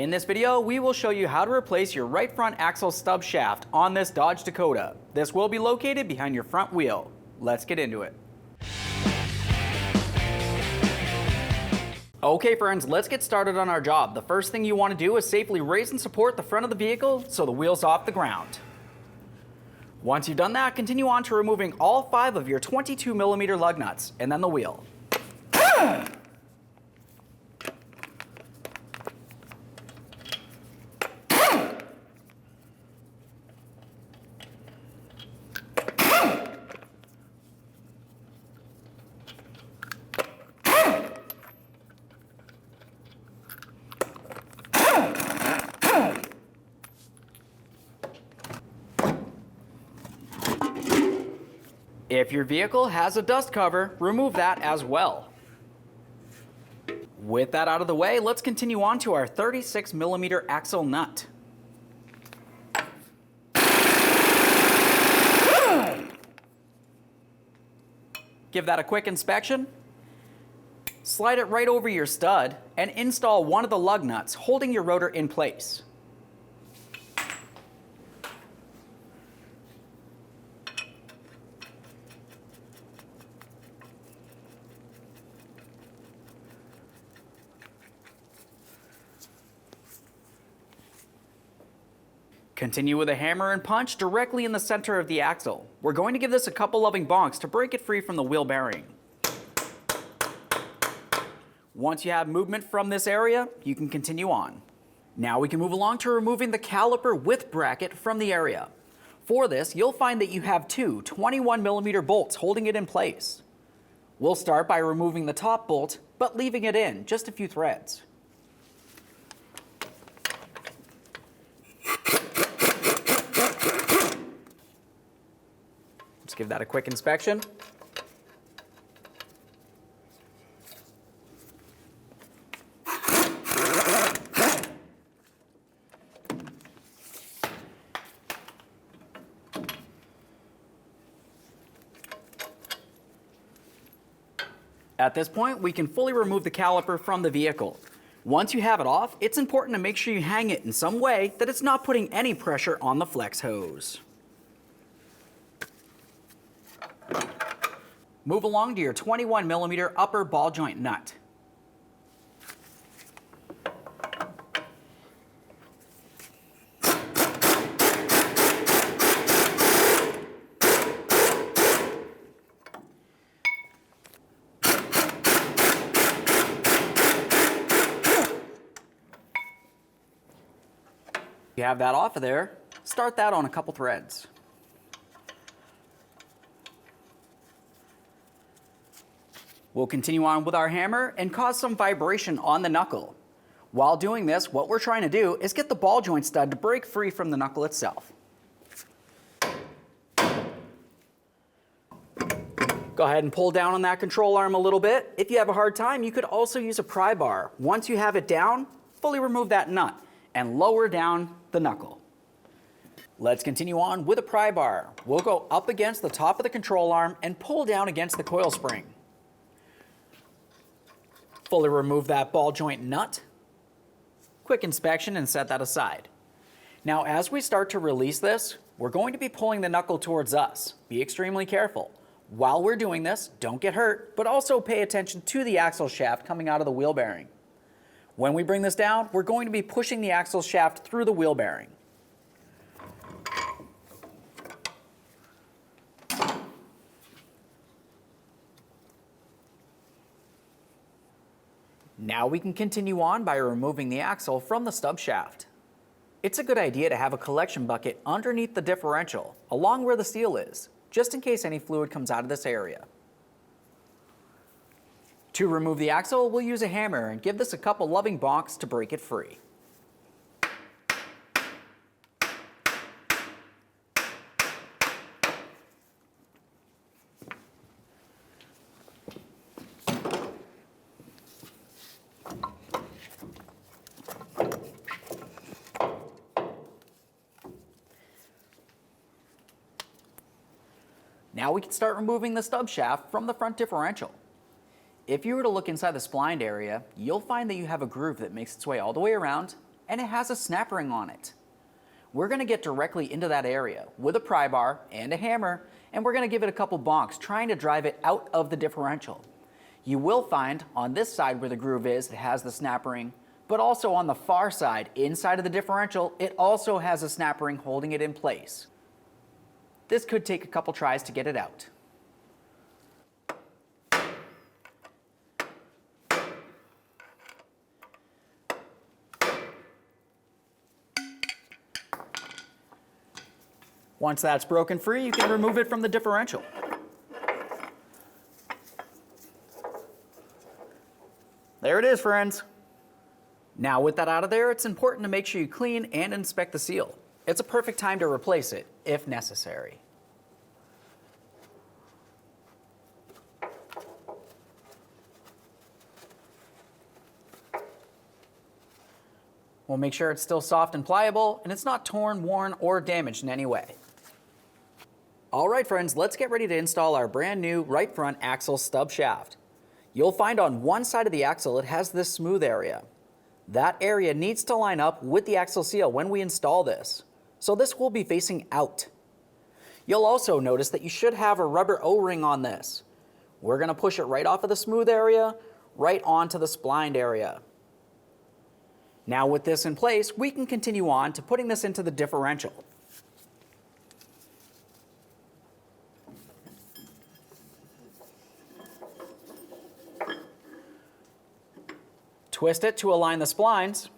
In this video, we will show you how to replace your right front axle stub shaft on this Dodge Dakota. This will be located behind your front wheel. Let's get into it. Okay friends, let's get started on our job. The first thing you want to do is safely raise and support the front of the vehicle so the wheel's off the ground. Once you've done that, continue on to removing all 5 of your 22mm lug nuts and then the wheel. If your vehicle has a dust cover, remove that as well. With that out of the way, let's continue on to our 36mm axle nut. Give that a quick inspection. Slide it right over your stud and install one of the lug nuts holding your rotor in place. Continue with a hammer and punch directly in the center of the axle. We're going to give this a couple loving bonks to break it free from the wheel bearing. Once you have movement from this area, you can continue on. Now we can move along to removing the caliper width bracket from the area. For this, you'll find that you have 2 21mm bolts holding it in place. We'll start by removing the top bolt, but leaving it in, just a few threads. Let's give that a quick inspection. At this point, we can fully remove the caliper from the vehicle. Once you have it off, it's important to make sure you hang it in some way that it's not putting any pressure on the flex hose. Move along to your 21mm upper ball joint nut. You have that off of there, start that on a couple threads. We'll continue on with our hammer and cause some vibration on the knuckle. While doing this, what we're trying to do is get the ball joint stud to break free from the knuckle itself. Go ahead and pull down on that control arm a little bit. If you have a hard time, you could also use a pry bar. Once you have it down, fully remove that nut and lower down the knuckle. Let's continue on with a pry bar. We'll go up against the top of the control arm and pull down against the coil spring. Fully remove that ball joint nut. Quick inspection and set that aside. Now as we start to release this, we're going to be pulling the knuckle towards us. Be extremely careful. While we're doing this, don't get hurt, but also pay attention to the axle shaft coming out of the wheel bearing. When we bring this down, we're going to be pushing the axle shaft through the wheel bearing. Now we can continue on by removing the axle from the stub shaft. It's a good idea to have a collection bucket underneath the differential, along where the seal is, just in case any fluid comes out of this area. To remove the axle, we'll use a hammer and give this a couple loving bonks to break it free. Now we can start removing the stub shaft from the front differential. If you were to look inside the splined area, you'll find that you have a groove that makes its way all the way around and it has a snap ring on it. We're going to get directly into that area with a pry bar and a hammer, and we're going to give it a couple bonks trying to drive it out of the differential. You will find on this side where the groove is, it has the snap ring, but also on the far side, inside of the differential, it also has a snap ring holding it in place. This could take a couple tries to get it out. Once that's broken free, you can remove it from the differential. There it is, friends. Now with that out of there, it's important to make sure you clean and inspect the seal. It's a perfect time to replace it, if necessary. We'll make sure it's still soft and pliable, and it's not torn, worn, or damaged in any way. All right, friends, let's get ready to install our brand new right front axle stub shaft. You'll find on one side of the axle it has this smooth area. That area needs to line up with the axle seal when we install this, so this will be facing out. You'll also notice that you should have a rubber O-ring on this. We're going to push it right off of the smooth area, right onto the splined area. Now with this in place, we can continue on to putting this into the differential. Twist it to align the splines.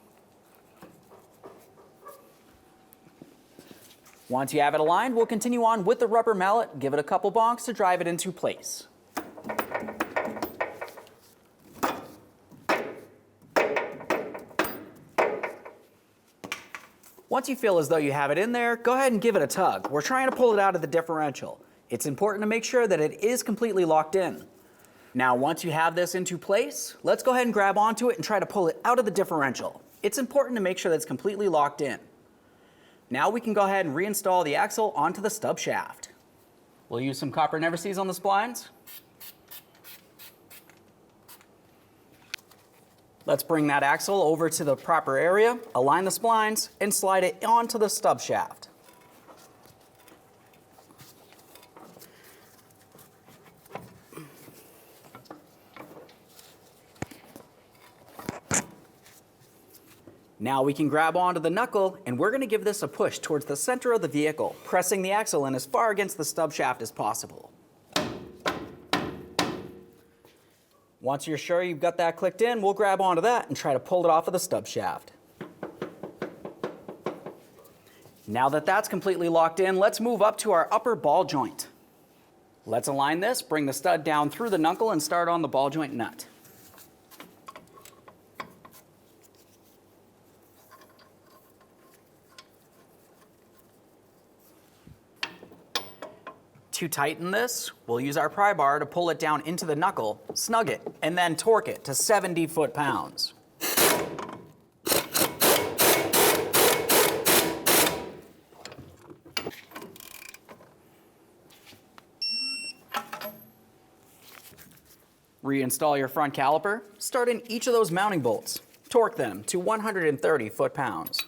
Once you have it aligned, we'll continue on with the rubber mallet, give it a couple bonks to drive it into place. Once you feel as though you have it in there, go ahead and give it a tug. We're trying to pull it out of the differential. It's important to make sure that it is completely locked in. Now, once you have this into place, let's go ahead and grab onto it and try to pull it out of the differential. It's important to make sure that it's completely locked in. Now we can go ahead and reinstall the axle onto the stub shaft. We'll use some copper never sees on the splines. Let's bring that axle over to the proper area, align the splines, and slide it onto the stub shaft. Now we can grab onto the knuckle, and we're going to give this a push towards the center of the vehicle, pressing the axle in as far against the stub shaft as possible. Once you're sure you've got that clicked in, we'll grab onto that and try to pull it off of the stub shaft. Now that that's completely locked in, let's move up to our upper ball joint. Let's align this, bring the stud down through the knuckle, and start on the ball joint nut. To tighten this, we'll use our pry bar to pull it down into the knuckle, snug it, and then torque it to 70 foot-pounds. Reinstall your front caliper, start in each of those mounting bolts. Torque them to 130 foot-pounds.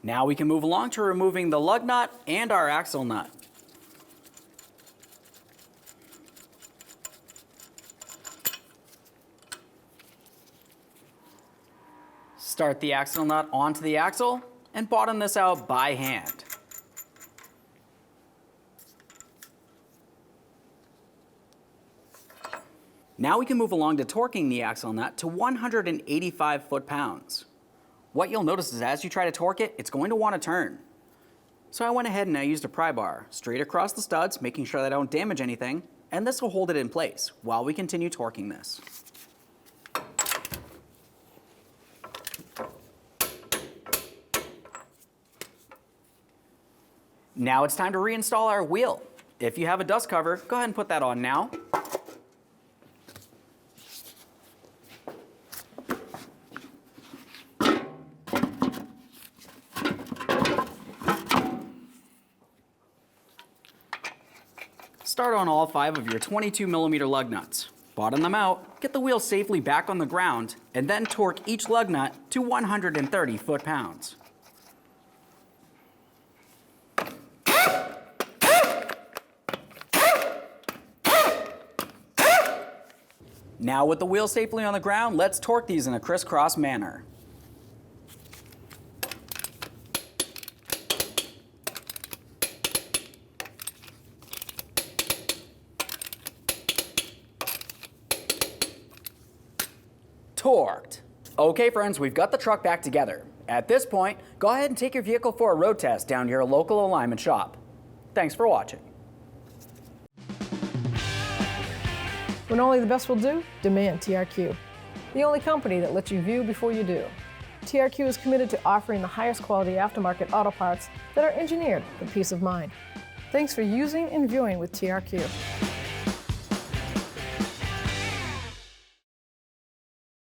Now we can move along to removing the lug nut and our axle nut. Start the axle nut onto the axle and bottom this out by hand. Now we can move along to torquing the axle nut to 185 foot-pounds. What you'll notice is as you try to torque it, it's going to want to turn. So I went ahead and I used a pry bar straight across the studs, making sure that I don't damage anything, and this will hold it in place while we continue torquing this. Now it's time to reinstall our wheel. If you have a dust cover, go ahead and put that on now. Start on all 5 of your 22mm lug nuts. Bottom them out, get the wheel safely back on the ground, and then torque each lug nut to 130 foot-pounds. Now with the wheel safely on the ground, let's torque these in a crisscross manner. Torqued. Okay friends, we've got the truck back together. At this point, go ahead and take your vehicle for a road test down to your local alignment shop. Thanks for watching. When only the best will do, demand TRQ. The only company that lets you view before you do. TRQ is committed to offering the highest quality aftermarket auto parts that are engineered for peace of mind. Thanks for using and viewing with TRQ.